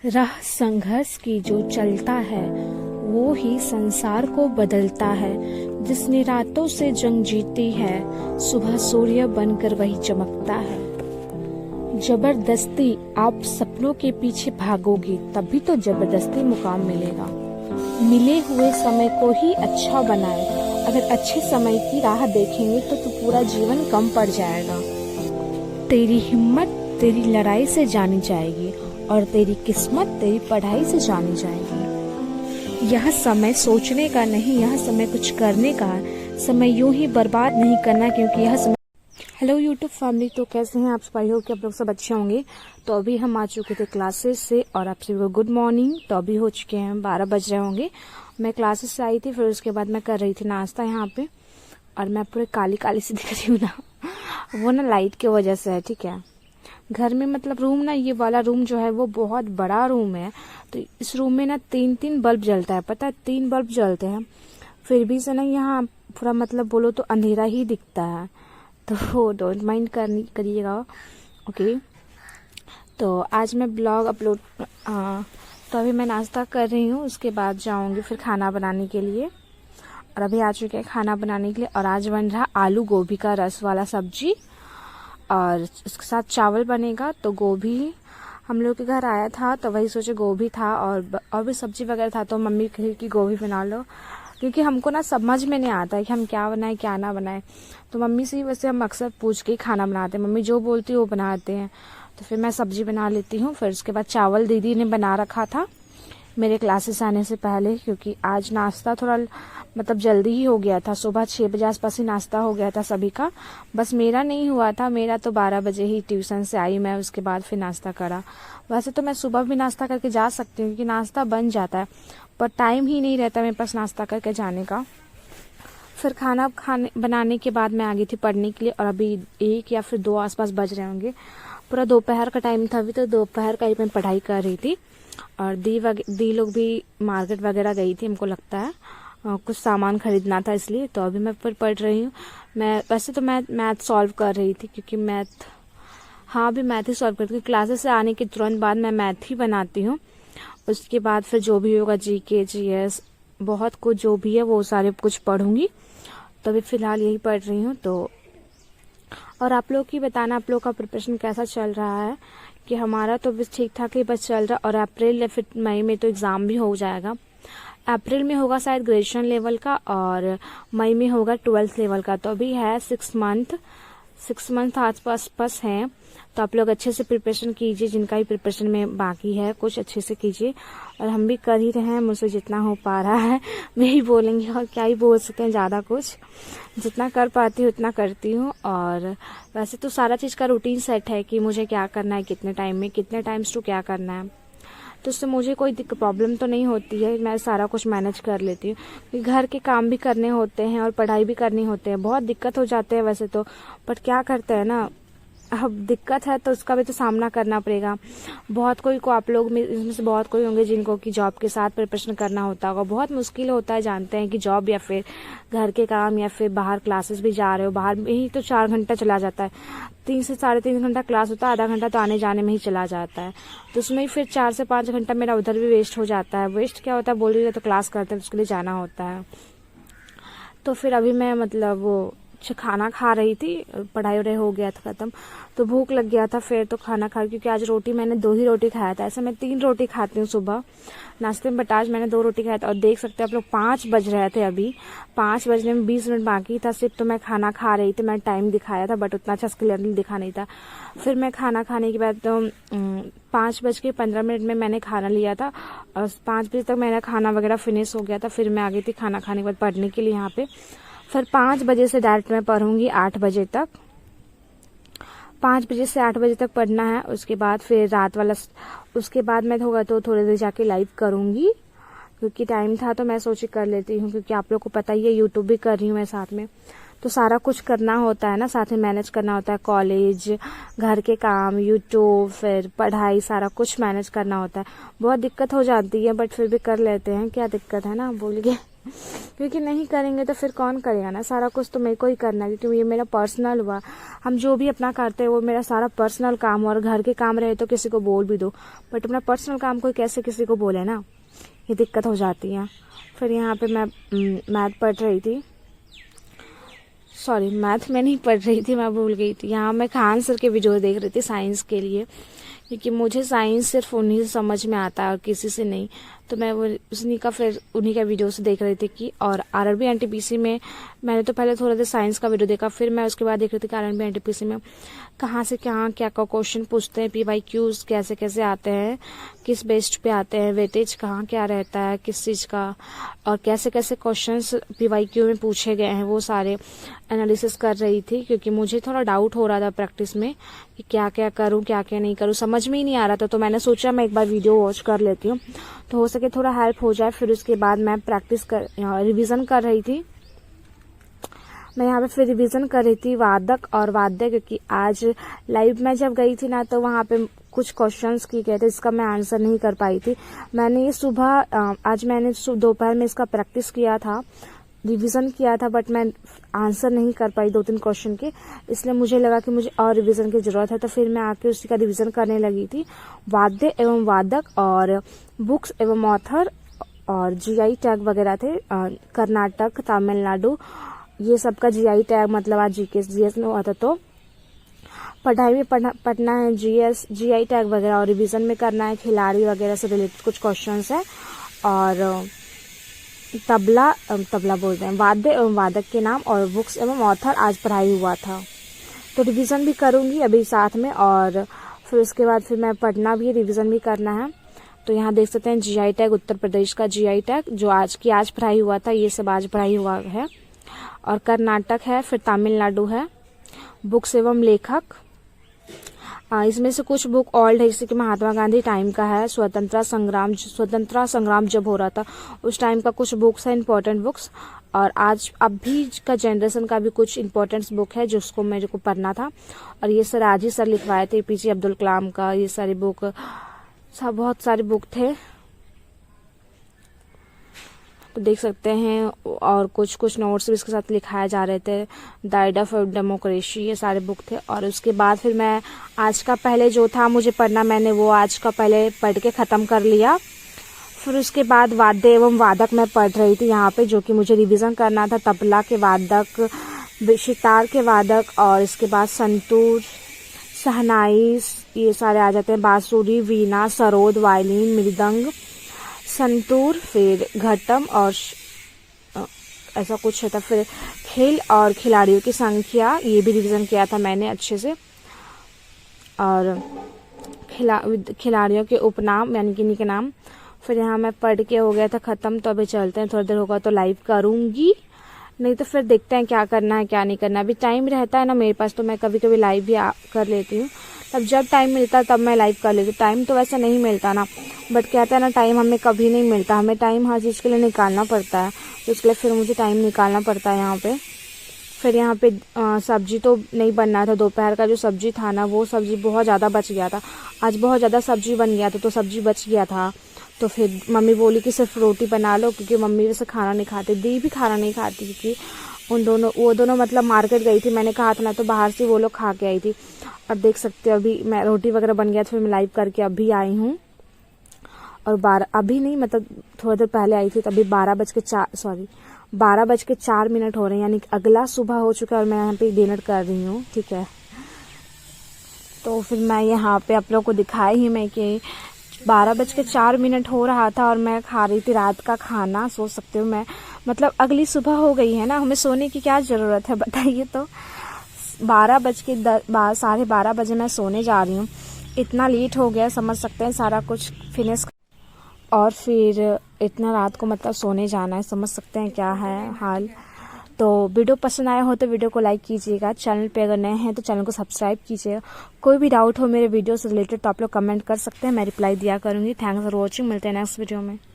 राह संघर्ष की जो चलता है वो ही संसार को बदलता है। जिसने रातों से जंग जीती है सुबह सूर्य बनकर वही चमकता है। जबरदस्ती आप सपनों के पीछे भागोगे तभी तो जबरदस्ती मुकाम मिलेगा। मिले हुए समय को ही अच्छा बनाए। अगर अच्छे समय की राह देखेंगे तो पूरा जीवन कम पड़ जाएगा। तेरी हिम्मत तेरी लड़ाई से जानी जाएगी और तेरी किस्मत तेरी पढ़ाई से जानी जाएगी। यह समय सोचने का नहीं, यह समय कुछ करने का है। समय यूं ही बर्बाद नहीं करना, क्योंकि यह समय। हेलो यूट्यूब फैमिली, तो कैसे हैं आप सब? आई होप कि आप लोग सब अच्छे होंगे। तो अभी हम आ चुके थे क्लासेस से और आप सभी को गुड मॉर्निंग। तो अभी हो चुके हैं 12 बज रहे होंगे। मैं क्लासेस से आई थी, फिर उसके बाद मैं कर रही थी नाश्ता यहाँ पे। और मैं पूरे काली काली सी दिख रही हूँ ना, वो ना लाइट की वजह से है। ठीक है, घर में मतलब रूम ना, ये वाला रूम जो है वो बहुत बड़ा रूम है। तो इस रूम में ना 3 बल्ब जलता है, पता है, 3 बल्ब जलते हैं। फिर भी से ना यहाँ पूरा मतलब बोलो तो अंधेरा ही दिखता है। तो डोंट माइंड करिएगा। ओके, तो आज मैं ब्लॉग अपलोड तो अभी मैं नाश्ता कर रही हूँ, उसके बाद जाऊँगी फिर खाना बनाने के लिए। और अभी आ चुके हैं खाना बनाने के लिए। और आज बन रहा आलू गोभी का रस वाला सब्जी और उसके साथ चावल बनेगा। तो गोभी हम लोग के घर आया था तो वही सोचे गोभी था और भी सब्जी वगैरह था, तो मम्मी कही कि गोभी बना लो, क्योंकि हमको ना समझ में नहीं आता है कि हम क्या बनाएं क्या ना बनाएं। तो मम्मी से ही वैसे हम अक्सर पूछ के ही खाना बनाते हैं, मम्मी जो बोलती है वो बनाते हैं। तो फिर मैं सब्जी बना लेती हूँ। फिर उसके बाद चावल दीदी ने बना रखा था मेरे क्लासेस आने से पहले, क्योंकि आज नाश्ता थोड़ा मतलब जल्दी ही हो गया था। सुबह 6 बजे आसपास ही नाश्ता हो गया था सभी का, बस मेरा नहीं हुआ था। मेरा तो 12 बजे ही ट्यूशन से आई मैं, उसके बाद फिर नाश्ता करा। वैसे तो मैं सुबह भी नाश्ता करके जा सकती हूँ क्योंकि नाश्ता बन जाता है, पर टाइम ही नहीं रहता मेरे पास नाश्ता करके जाने का। फिर खाना बनाने के बाद मैं आ गई थी पढ़ने के लिए। और अभी 1 या फिर 2 आसपास बज रहे होंगे। पूरा दोपहर का टाइम था अभी, तो दोपहर का ही मैं पढ़ाई कर रही थी। और दी लोग भी मार्केट वगैरह गई थी, हमको लगता है कुछ सामान खरीदना था, इसलिए। तो अभी मैं फिर पढ़ रही हूँ। मैं वैसे तो मैं मैथ सॉल्व कर रही थी, क्योंकि अभी मैथ ही सॉल्व करती हूँ। क्लासेस से आने के तुरंत बाद मैं मैथ ही बनाती हूँ। उसके बाद फिर जो भी होगा GK GS बहुत कुछ जो भी है वो सारे कुछ पढ़ूंगी। तो अभी फिलहाल यही पढ़ रही हूँ। तो और आप लोग की बताना, आप लोग का प्रिपरेशन कैसा चल रहा है? कि हमारा तो बस ठीक ठाक ही बस चल रहा। और अप्रैल या फिर मई में तो एग्ज़ाम भी हो जाएगा। अप्रैल में होगा शायद ग्रेजुएशन लेवल का और मई में होगा 12th लेवल का। तो अभी है 6 मंथ आसपास हैं। तो आप लोग अच्छे से प्रिपरेशन कीजिए, जिनका भी प्रिपरेशन में बाकी है कुछ अच्छे से कीजिए। और हम भी कर ही रहे हैं, मुझसे जितना हो पा रहा है मैं ही बोलेंगे, और क्या ही बोल सकते हैं ज़्यादा कुछ। जितना कर पाती हूँ उतना करती हूँ। और वैसे तो सारा चीज़ का रूटीन सेट है कि मुझे क्या करना है, कितने टाइम में, कितने टाइम्स टू क्या करना है। तो उससे मुझे कोई प्रॉब्लम तो नहीं होती है, मैं सारा कुछ मैनेज कर लेती हूँ। घर के काम भी करने होते हैं और पढ़ाई भी करनी होते हैं, बहुत दिक्कत हो जाते हैं वैसे तो, बट क्या करते हैं ना, अब दिक्कत है तो उसका भी तो सामना करना पड़ेगा। बहुत कोई को आप लोग में इसमें से बहुत कोई होंगे जिनको कि जॉब के साथ प्रिपरेशन करना होता होगा, बहुत मुश्किल होता है। जानते हैं कि जॉब या फिर घर के काम या फिर बाहर क्लासेस भी जा रहे हो, बाहर में ही तो 4 घंटा चला जाता है। 3 से 3.5 घंटा क्लास होता है, आधा घंटा तो आने जाने में ही चला जाता है। तो उसमें ही फिर 4 से 5 घंटा मेरा उधर भी वेस्ट हो जाता है। वेस्ट क्या होता है, बोल रही है तो क्लास करते हैं, उसके लिए जाना होता है। तो फिर अभी मैं मतलब वो खाना खा रही थी, पढ़ाई वढ़ाई हो गया था खत्म, तो भूख लग गया था। फिर तो खाना खा, क्योंकि आज रोटी मैंने 2 ही रोटी खाया था। ऐसे मैं 3 रोटी खाती हूँ सुबह नाश्ते में, बट आज मैंने 2 रोटी खाया था। और देख सकते हैं आप लोग 5 बज रहे थे, अभी 5 बजने में 20 मिनट बाकी था सिर्फ। तो मैं खाना खा रही थी, मैंने टाइम दिखाया था बट उतना अच्छा क्लियरली दिखा नहीं था। फिर मैं खाना खाने के बाद तो 5:15 में मैंने खाना लिया था और 5 बजे तक मेरा खाना वगैरह फिनिश हो गया था। फिर मैं आ गई थी खाना खाने के बाद पढ़ने के लिए यहाँ पे। फिर 5 बजे से डायरेक्ट मैं पढ़ूंगी 8 बजे तक। 5 बजे से 8 बजे तक पढ़ना है। उसके बाद फिर रात वाला, उसके बाद मैं होगा तो थोड़ी देर जाके लाइव करूंगी, क्योंकि टाइम था तो मैं सोची कर लेती हूँ, क्योंकि आप लोग को पता ही है यूट्यूब भी कर रही हूँ मैं साथ में। तो सारा कुछ करना होता है ना, साथ में मैनेज करना होता है। कॉलेज, घर के काम, यूट्यूब, फिर पढ़ाई, सारा कुछ मैनेज करना होता है। बहुत दिक्कत हो जाती है बट फिर भी कर लेते हैं, क्या दिक्कत है ना, बोलिए। क्योंकि नहीं करेंगे तो फिर कौन करेगा ना, सारा कुछ तो मेरे को ही करना है, क्योंकि ये मेरा पर्सनल हुआ। हम जो भी अपना करते हैं वो मेरा सारा पर्सनल काम हो, और घर के काम रहे तो किसी को बोल भी दो, बट अपना पर्सनल काम कोई कैसे किसी को बोले ना, ये दिक्कत हो जाती है। फिर यहाँ पे मैं मैथ पढ़ रही थी, सॉरी मैथ में नहीं पढ़ रही थी, मैं भूल गई थी। यहाँ मैं खान सर के वीडियो देख रही थी साइंस के लिए, क्योंकि मुझे साइंस सिर्फ उन्हीं से समझ में आता है और किसी से नहीं, तो मैं वो उन्हीं का वीडियो से देख रही थी कि। और आरआरबी एनटीपीसी में मैंने तो पहले थोड़ा देर साइंस का वीडियो देखा, फिर मैं उसके बाद देख रही थी कि आरआरबी एनटीपीसी में कहाँ से कहाँ क्या क्या क्वेश्चन पूछते हैं, PYQs कैसे कैसे आते हैं, किस बेस्ड पे आते हैं, वेटेज कहाँ क्या रहता है किस चीज़ का, और कैसे कैसे क्वेश्चंस PYQ में पूछे गए हैं, वो सारे एनालिसिस कर रही थी। क्योंकि मुझे थोड़ा डाउट हो रहा था प्रैक्टिस में कि क्या क्या करूँ क्या क्या नहीं करूँ, समझ में ही नहीं आ रहा था, तो मैंने सोचा मैं एक बार वीडियो वॉच कर लेती हूँ तो हो सके थोड़ा हेल्प हो जाए। फिर उसके बाद मैं रिवीजन कर रही थी। मैं यहाँ पे फिर रिवीजन कर रही थी वादक और वाद्य, क्योंकि आज लाइव में जब गई थी ना तो वहाँ पे कुछ क्वेश्चंस किए गए थे, इसका मैं आंसर नहीं कर पाई थी। मैंने ये आज मैंने दोपहर में इसका प्रैक्टिस किया था, रिवीजन किया था, बट मैं आंसर नहीं कर पाई 2-3 क्वेश्चन के, इसलिए मुझे लगा कि मुझे और रिवीजन की जरूरत है, तो फिर मैं आके उसी का रिवीजन करने लगी थी। वाद्य एवं वादक और बुक्स एवं ऑथर और GI टैग वगैरह थे, कर्नाटक तमिलनाडु ये सब का GI टैग, मतलब आज GS में हुआ था, तो पढ़ाई में पढ़ना है GI टैग वगैरह, और रिवीजन में करना है खिलाड़ी वगैरह से रिलेटेड कुछ क्वेश्चंस है। और तबला बोलते हैं, वाद्य एवं वादक के नाम और बुक्स एवं ऑथर आज पढ़ाई हुआ था, तो रिवीजन भी करूंगी अभी साथ में। और फिर उसके बाद फिर मैं पढ़ना भी, रिवीजन भी करना है। तो यहाँ देख सकते हैं GI टैग, उत्तर प्रदेश का GI टैग जो आज पढ़ाई हुआ था, ये सब आज पढ़ाई हुआ है। और कर्नाटक है, फिर तमिलनाडु है, बुक्स एवं लेखक, इसमें से कुछ बुक ओल्ड है, जैसे कि महात्मा गांधी टाइम का है, स्वतंत्रता संग्राम जब हो रहा था उस टाइम का कुछ बुक्स है, इंपॉर्टेंट बुक्स। और आज अभी का जनरेशन का भी कुछ इंपॉर्टेंट बुक है जिसको मेरे को पढ़ना था, और ये सर आज ही सर लिखवाए थे, APJ अब्दुल कलाम का, ये सारी बुक सब बहुत सारे बुक थे, तो देख सकते हैं। और कुछ नोट्स भी इसके साथ लिखाए जा रहे थे, द आइडिया ऑफ डेमोक्रेसी, ये सारे बुक थे। और उसके बाद फिर मैं आज का पहले जो था मुझे पढ़ना, मैंने वो आज का पहले पढ़ के ख़त्म कर लिया। फिर उसके बाद वाद्य एवं वादक मैं पढ़ रही थी यहाँ पे, जो कि मुझे रिवीजन करना था, तबला के वादक, सितार के वादक, और इसके बाद संतूर, शहनाई, ये सारे आ जाते हैं, बांसुरी, वीणा, सरोद, वायलिन, मृदंग, संतूर, फिर घटम और ऐसा कुछ है था। फिर खेल और खिलाड़ियों की संख्या, ये भी रिवीजन किया था मैंने अच्छे से। और खिलाड़ियों के उपनाम यानी कि इनके नाम। फिर यहाँ मैं पढ़ के हो गया था ख़त्म, तो अभी चलते हैं, थोड़ी देर होगा तो लाइव करूँगी, नहीं तो फिर देखते हैं क्या करना है क्या नहीं करना। अभी टाइम रहता है ना मेरे पास, तो मैं कभी कभी लाइव भी कर लेती हूँ, तब जब टाइम मिलता है तब मैं लाइव कर लेती हूँ। टाइम तो वैसे नहीं मिलता ना, बट कहता है ना टाइम हमें कभी नहीं मिलता, हमें टाइम हर चीज़ के लिए निकालना पड़ता है, तो इसके लिए फिर मुझे टाइम निकालना पड़ता है यहाँ पे। फिर यहाँ पे सब्जी तो नहीं बनना था, दोपहर का जो सब्जी था ना वो सब्जी बहुत ज़्यादा बच गया था, आज बहुत ज़्यादा सब्जी बन गया था, तो सब्जी बच गया था। तो फिर मम्मी बोली कि सिर्फ रोटी बना लो, क्योंकि मम्मी वैसे खाना नहीं खाती, दी भी खाना नहीं खाती, क्योंकि वो दोनों मतलब मार्केट गई थी, मैंने कहा था ना, तो बाहर से वो लोग खा के आई थी। अब देख सकते हो अभी मैं रोटी वगैरह बन गया, तो फिर मैं लाइव करके अभी आई हूँ। और अभी नहीं मतलब थोड़ी देर पहले आई थी, तभी 12:04 हो रहे हैं, यानी अगला सुबह हो चुका है, और मैं यहाँ पे डिनर कर रही हूँ, ठीक है। तो फिर मैं यहाँ पे आप लोग को दिखाई ही मैं कि 12:04 हो रहा था, और मैं खा रही थी रात का खाना। सोच सकते हो मैं मतलब अगली सुबह हो गई है ना, हमें सोने की क्या ज़रूरत है बताइए। तो 12:30 बजे मैं सोने जा रही हूँ, इतना लेट हो गया, समझ सकते हैं सारा कुछ फिनिश, और फिर इतना रात को मतलब सोने जाना है, समझ सकते हैं क्या है हाल। तो वीडियो पसंद आया हो तो वीडियो को लाइक कीजिएगा, चैनल पे अगर नए हैं तो चैनल को सब्सक्राइब कीजिएगा। कोई भी डाउट हो मेरे वीडियो से रिलेटेड तो आप लोग कमेंट कर सकते हैं, मैं रिप्लाई दिया करूँगी। थैंक्स फॉर वॉचिंग, मिलते हैं नेक्स्ट वीडियो में।